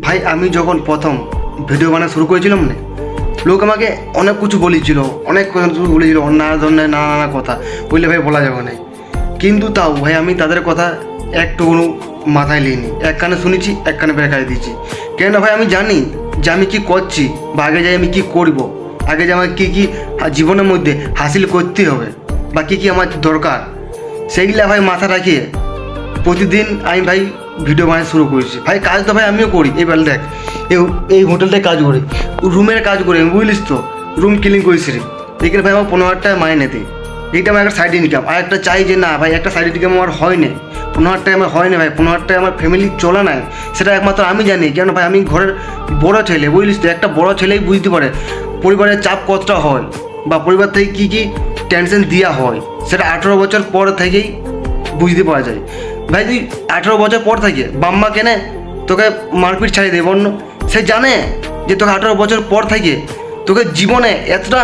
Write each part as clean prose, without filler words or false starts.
ভাই আমি যখন প্রথম ভিডিও বানানো শুরু করেছিলাম না, লোক আমাকে অনেক কিছু বলেছিল, অনেক কিছু বলেছিল, অন্যায় ধরনের নানা কথা, বললে ভাই বলা যাবে না। কিন্তু তাও ভাই আমি তাদের কথা একটু মাথায় নিইনি, এক কানে শুনেছি, এক কানে বেকায় দিয়েছি। কেন ভাই আমি জানি যে আমি কী করছি, বা আগে যাই আমি কী করব, আগে যে আমার কী কী জীবনের মধ্যে হাসিল করতে হবে, বা কী কী আমার দরকার, সেইগুলা ভাই মাথা রাখিয়ে প্রতিদিন আমি ভাই ভিডিও বানাতে শুরু করেছি। ভাই কাজ তো ভাই আমিও করি। এবার দেখ, এই হোটেলটায় কাজ করি, রুমের কাজ করি, বুঝলিস তো, রুম ক্লিন করেছি রে, এখানে ভাই আমার 15,000 টাকা মাইনে দেয়। এইটা আমার একটা সাইড ইনকাম। আর একটা চাই যে না ভাই একটা সাইড ইনকাম আমার হয় না, 15,000 টাকা আমার হয় না ভাই, 15,000 টাকা আমার ফ্যামিলি চলে না, সেটা একমাত্র আমি জানি। কেন ভাই আমি ঘরের বড় ছেলে, বুঝলিস তো, একটা বড় ছেলেই বুঝতে পারে পরিবারের চাপ কতটা হয়, বা পরিবার থেকে কী কী টেনশন দেওয়া হয়, সেটা 18 বছর পর থেকেই বুঝতে পারা যায়। ভাই তুই 18 বছর পর থেকে বাম্মা কেনে তোকে মারপিট ছাড়িয়ে দেব অন্য, সে জানে যে তোকে 18 বছর পর থেকে তোকে জীবনে এতটা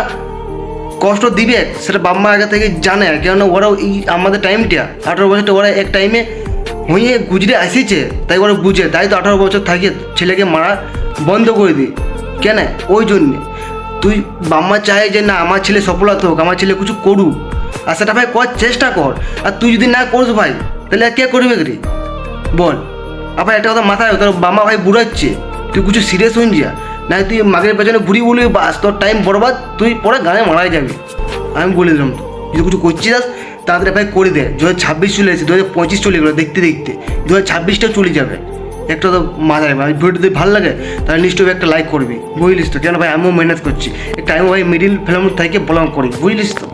কষ্ট দিবে, সেটা বাম্মা আগে থেকে জানে। কেননা ওরাও এই আমাদের টাইমটা 18 বছরটা ওরা এক টাইমে হয়ে গুজরে আসিছে, তাই ওরা বুঝে, তাই তো 18 বছর থাকে ছেলেকে মারা বন্ধ করে দিই। কেন? ওই জন্যে তুই বাম্মা চায় যে না আমার ছেলে সফলতা হোক, আমার ছেলে কিছু করুক, আর সেটা ভাই করার চেষ্টা কর। আর তুই যদি না করিস ভাই, তাহলে আর কে করবে রে বল? আবার একটা কথা মাথায়, তোর বাবা ভাই বুড়াচ্ছে, তুই কিছু সিরিয়াস হয়ে যা, না তুই মাগের পেছনে ঘুরি বলবি, বাস তোর টাইম বরবাদ, তুই পরে গানে মারাই যাবি। আমি বলে দিলাম, তো যদি কিছু করছিস তাড়াতাড়ি ভাই করে দে। 2026 চলে এসেছে, 2025 চলে গেলো, দেখতে দেখতে 2026টা চলে যাবে। একটা তো মাথায় ভাই ভিডিও যদি ভালো লাগে তাহলে নিশ্চয়ই একটা লাইক করবি, বুঝলিস তো। কেন ভাই আমিও মেহনত করছি, একটা আমিও ভাই মিডিল ফিল্ম থেকে বলং করি, বুঝলিস তো।